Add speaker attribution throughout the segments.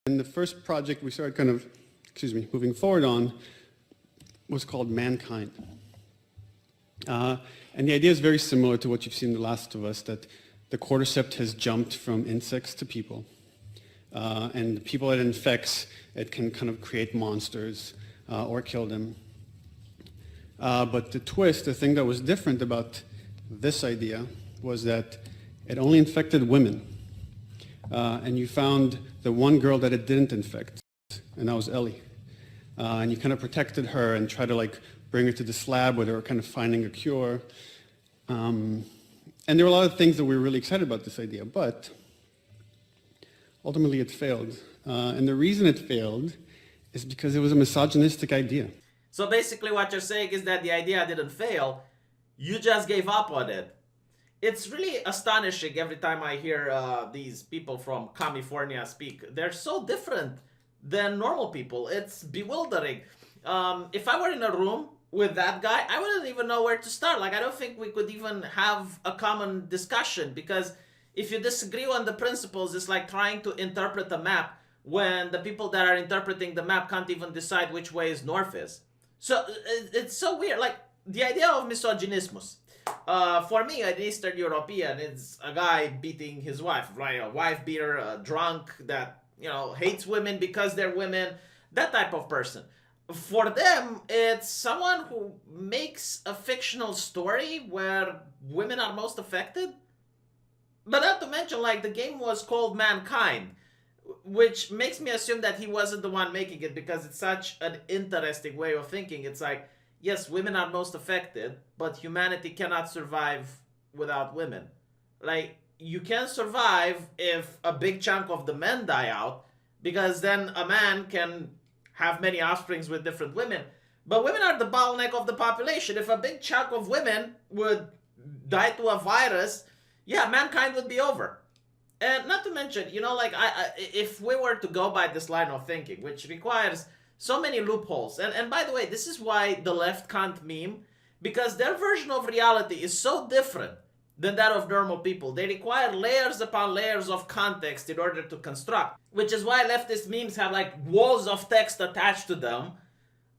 Speaker 1: And the first project we started kind of, moving forward on was called Mankind. And the idea is very similar to what you've seen in The Last of Us, that the cordyceps has jumped from insects to people. And the people it infects, it can kind of create monsters or kill them. But the twist, the thing that was different about this idea was that it only infected women. And you found the one girl that it didn't infect, and that was Ellie. And you kind of protected her and tried to like bring her to this lab where they were kind of finding a cure. And there were a lot of things that we were really excited about this idea, but ultimately it failed. And the reason it failed is because it was a misogynistic idea.
Speaker 2: So basically what you're saying is that the idea didn't fail, you just gave up on it. It's really astonishing every time I hear these people from California speak. They're so different than normal people. It's bewildering. If I were in a room with that guy, I wouldn't even know where to start. Like, I don't think we could even have a common discussion, because if you disagree on the principles, it's like trying to interpret a map when the people that are interpreting the map can't even decide which way is north is. So it's so weird. Like, the idea of misogynismus. For me, an Eastern European, it's a guy beating his wife, right? A wife beater, a drunk that, you know, hates women because they're women, that type of person. For them, it's someone who makes a fictional story where women are most affected. But not to mention, like, the game was called Mankind, which makes me assume that he wasn't the one making it, because it's such an interesting way of thinking. It's like, yes, women are most affected, but humanity cannot survive without women. Like, you can survive if a big chunk of the men die out, because then a man can have many offsprings with different women. But women are the bottleneck of the population. If a big chunk of women would die to a virus, yeah, mankind would be over. And not to mention, you know, like, if we were to go by this line of thinking, which requires so many loopholes. And by the way, this is why the left can't meme, because their version of reality is so different than that of normal people. They require layers upon layers of context in order to construct, which is why leftist memes have like walls of text attached to them,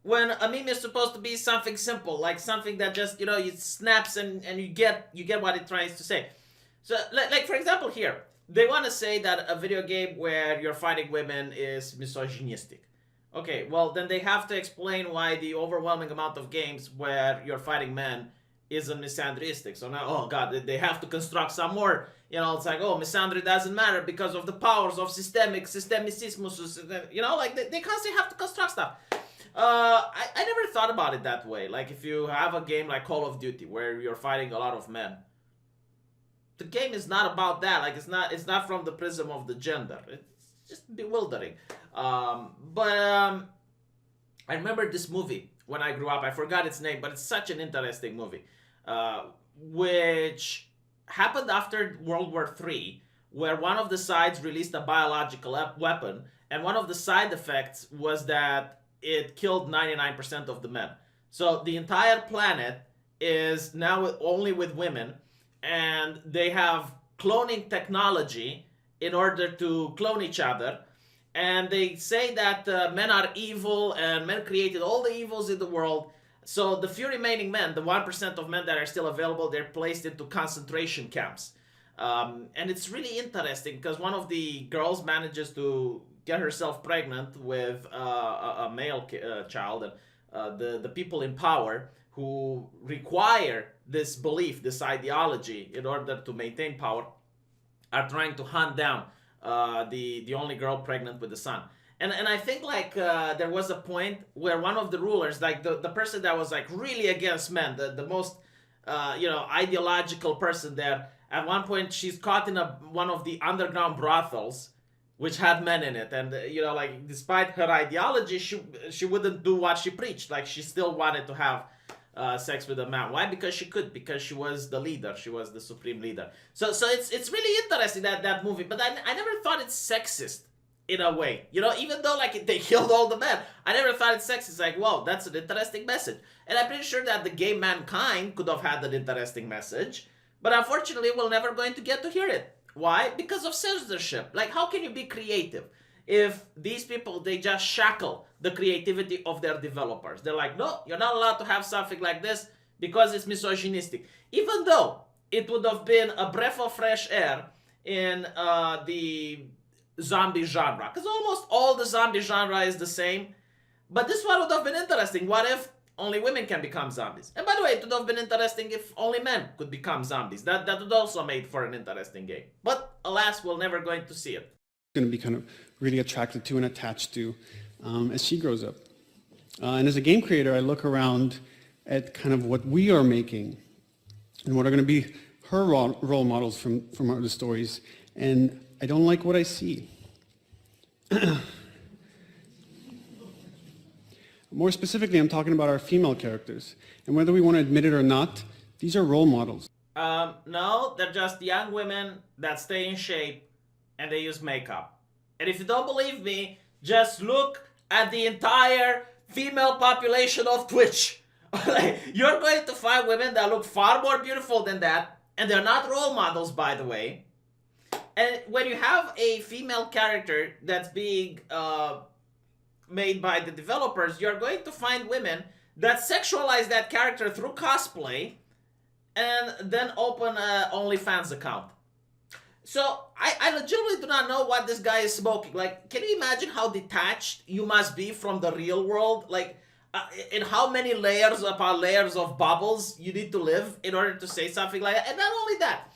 Speaker 2: when a meme is supposed to be something simple, like something that just, you know, it snaps and you get what it tries to say. So, like for example here, they want to say that a video game where you're fighting women is misogynistic. Okay, well, then they have to explain why the overwhelming amount of games where you're fighting men isn't misandristic. So now, oh god, they have to construct some more, you know, it's like, oh, misandry doesn't matter because of the powers of systemicismus, you know, like, they constantly have to construct stuff. I never thought about it that way. Like, if you have a game like Call of Duty where you're fighting a lot of men, the game is not about that. Like, it's not from the prism of the gender. It's just bewildering. I remember this movie when I grew up. I forgot its name, but it's such an interesting movie, which happened after World War III, where one of the sides released a biological weapon, and one of the side effects was that it killed 99% of the men. So the entire planet is now only with women, and they have cloning technology in order to clone each other. And they say that men are evil and men created all the evils in the world. So the few remaining men, the 1% of men that are still available, they're placed into concentration camps. And it's really interesting because one of the girls manages to get herself pregnant with a male child. And the people in power who require this belief, this ideology in order to maintain power, are trying to hunt down the only girl pregnant with the son. And I think like there was a point where one of the rulers, like the person that was like really against men, the most you know, ideological person there, at one point she's caught in one of the underground brothels which had men in it, and you know, like, despite her ideology, she wouldn't do what she preached. Like, she still wanted to have sex with a man. Why? Because she could. Because she was the leader. She was the supreme leader. So it's really interesting, that movie. But I never thought it's sexist in a way. You know, even though like they killed all the men, I never thought it's sexist. Like, wow, that's an interesting message. And I'm pretty sure that the game Mankind could have had an interesting message. But unfortunately, we're never going to get to hear it. Why? Because of censorship. Like, how can you be creative if these people, they just shackle the creativity of their developers. They're like, no, you're not allowed to have something like this because it's misogynistic. Even though it would have been a breath of fresh air in the zombie genre, because almost all the zombie genre is the same. But this one would have been interesting. What if only women can become zombies? And by the way, it would have been interesting if only men could become zombies. That would also make for an interesting game. But alas, we're never going to see it.
Speaker 1: Going to be kind of really attracted to and attached to as she grows up. And as a game creator, I look around at kind of what we are making and what are going to be her role models from the stories. And I don't like what I see. More specifically, I'm talking about our female characters. And whether we want to admit it or not, these are role models.
Speaker 2: No, they're just young women that stay in shape and they use makeup. And if you don't believe me, just look at the entire female population of Twitch. You're going to find women that look far more beautiful than that, and they're not role models, by the way. And when you have a female character that's being made by the developers, you're going to find women that sexualize that character through cosplay and then open an OnlyFans account. So I legitimately do not know what this guy is smoking. Like, can you imagine how detached you must be from the real world? Like, in how many layers upon layers of bubbles you need to live in order to say something like that? And not only that,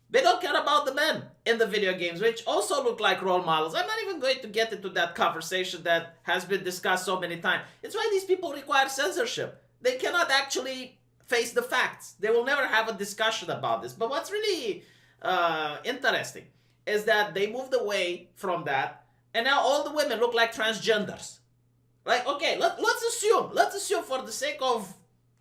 Speaker 2: they don't care about the men in the video games, which also look like role models. I'm not even going to get into that conversation that has been discussed so many times. It's why these people require censorship. They cannot actually face the facts. They will never have a discussion about this. But what's really interesting is that they moved away from that, and now all the women look like transgenders. Like, okay, let's assume for the sake of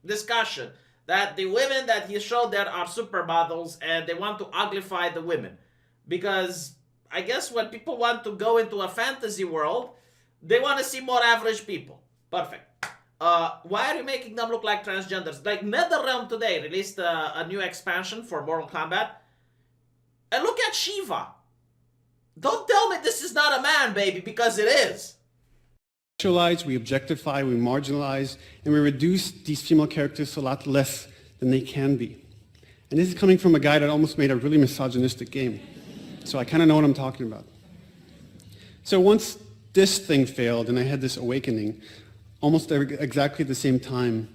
Speaker 2: discussion that the women that he showed there are supermodels and they want to uglify the women. Because I guess when people want to go into a fantasy world, they want to see more average people. Perfect. Why are you making them look like transgenders? Like, NetherRealm today released a new expansion for Mortal Kombat. And look at Shiva. Don't tell me this is not a man, baby, because it is.
Speaker 1: We objectify, we marginalize, and we reduce these female characters to a lot less than they can be. And this is coming from a guy that almost made a really misogynistic game. So I kind of know what I'm talking about. So once this thing failed and I had this awakening, almost exactly at the same time,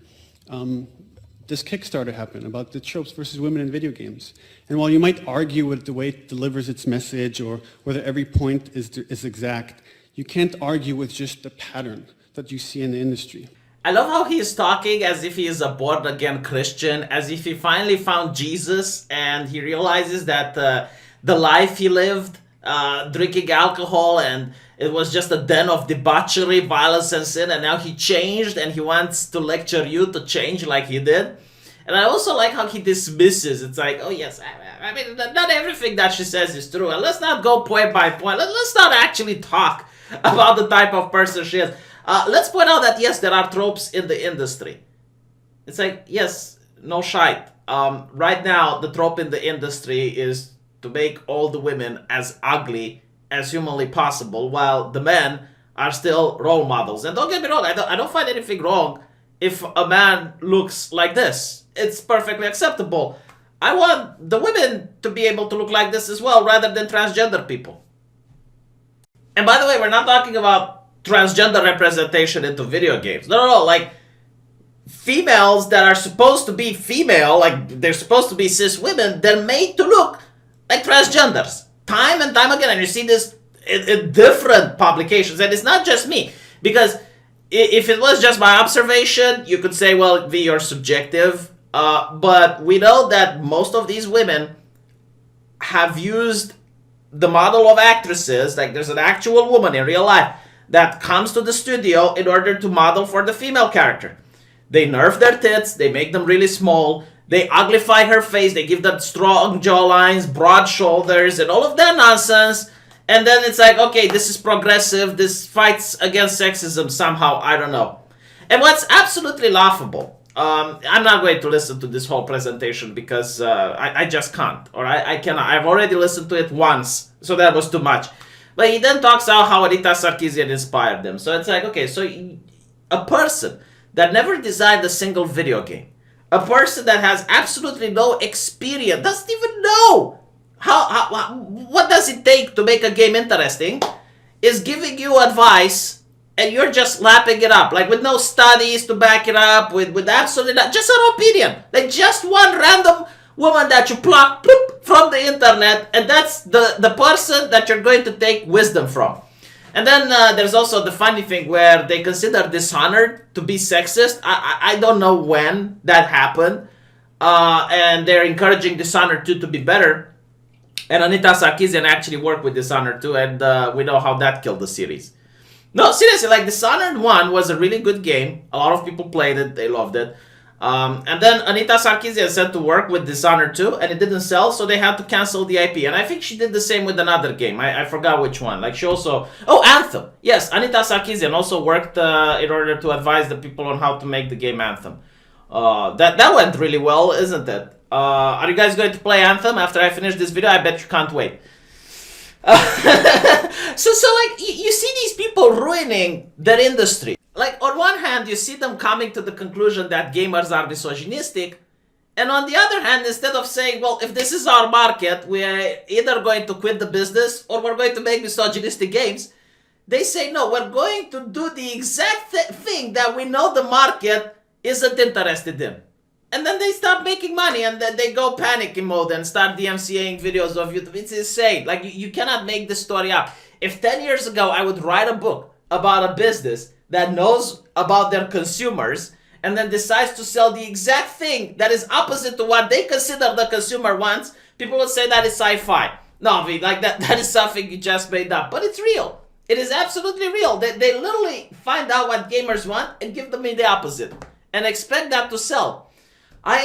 Speaker 1: this Kickstarter happened about the tropes versus women in video games. And while you might argue with the way it delivers its message or whether every point is exact, you can't argue with just the pattern that you see in the industry.
Speaker 2: I love how he is talking as if he is a born-again Christian, as if he finally found Jesus and he realizes that the life he lived, drinking alcohol, and it was just a den of debauchery, violence, and sin, and now he changed and he wants to lecture you to change like he did. And I also like how he dismisses. It's like, oh yes, I mean, not everything that she says is true. And let's not go point by point. Let's not actually talk about the type of person she is. Let's point out that, yes, there are tropes in the industry. It's like, yes, no shite. Right now, the trope in the industry is to make all the women as ugly as humanly possible, while the men are still role models. And don't get me wrong, I don't find anything wrong if a man looks like this. It's perfectly acceptable. I want the women to be able to look like this as well, rather than transgender people. And by the way, we're not talking about transgender representation into video games. No, like females that are supposed to be female, like they're supposed to be cis women, they're made to look like transgenders. Time and time again, and you see this in different publications, and it's not just me, because if it was just my observation, you could say, well, V, you're subjective, but we know that most of these women have used the model of actresses, like there's an actual woman in real life that comes to the studio in order to model for the female character. They nerf their tits, they make them really small, they uglify her face, they give them strong jawlines, broad shoulders, and all of that nonsense. And then it's like, okay, this is progressive, this fights against sexism somehow, I don't know. And what's absolutely laughable, I'm not going to listen to this whole presentation because I just can't, or I cannot. I've already listened to it once, so that was too much. But he then talks about how Anita Sarkeesian inspired them. So it's like, okay, so a person that never designed a single video game, a person that has absolutely no experience, doesn't even know what does it take to make a game interesting, is giving you advice, and you're just lapping it up, like with no studies to back it up, with absolutely not, just an opinion, like just one random woman that you pluck from the internet, and that's the person that you're going to take wisdom from. And then there's also the funny thing where they consider Dishonored to be sexist. I don't know when that happened, and they're encouraging Dishonored 2 to be better. And Anita Sarkeesian actually worked with Dishonored 2, and we know how that killed the series. No, seriously, like Dishonored 1 was a really good game. A lot of people played it, they loved it. And then Anita Sarkeesian said to work with Dishonored 2, and it didn't sell, so they had to cancel the IP. And I think she did the same with another game. I forgot which one. Like she also... Oh, Anthem! Yes, Anita Sarkeesian also worked in order to advise the people on how to make the game Anthem. That went really well, isn't it? Are you guys going to play Anthem after I finish this video? I bet you can't wait. So like, you see these people ruining their industry. Like, on one hand, you see them coming to the conclusion that gamers are misogynistic, and on the other hand, instead of saying, well, if this is our market, we're either going to quit the business or we're going to make misogynistic games, they say, no, we're going to do the exact thing that we know the market isn't interested in. And then they start making money, and then they go panic mode and start DMCAing videos of YouTube. It's insane. Like, you cannot make this story up. If 10 years ago I would write a book about a business that knows about their consumers and then decides to sell the exact thing that is opposite to what they consider the consumer wants, people would say that is sci-fi. No, like that is something you just made up. But it's real. It is absolutely real. They literally find out what gamers want and give them the opposite and expect that to sell. I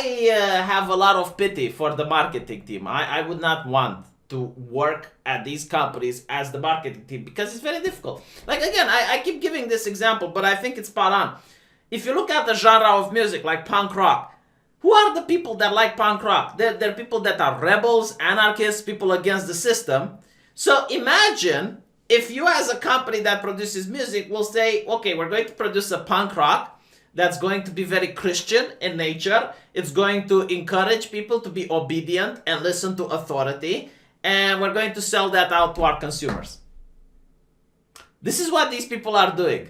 Speaker 2: have a lot of pity for the marketing team. I would not want to work at these companies as the marketing team because it's very difficult. Like, again, I keep giving this example, but I think it's spot on. If you look at the genre of music like punk rock, who are the people that like punk rock? They're people that are rebels, anarchists, people against the system. So imagine if you as a company that produces music will say, okay, we're going to produce a punk rock that's going to be very Christian in nature. It's going to encourage people to be obedient and listen to authority. And we're going to sell that out to our consumers. This is what these people are doing.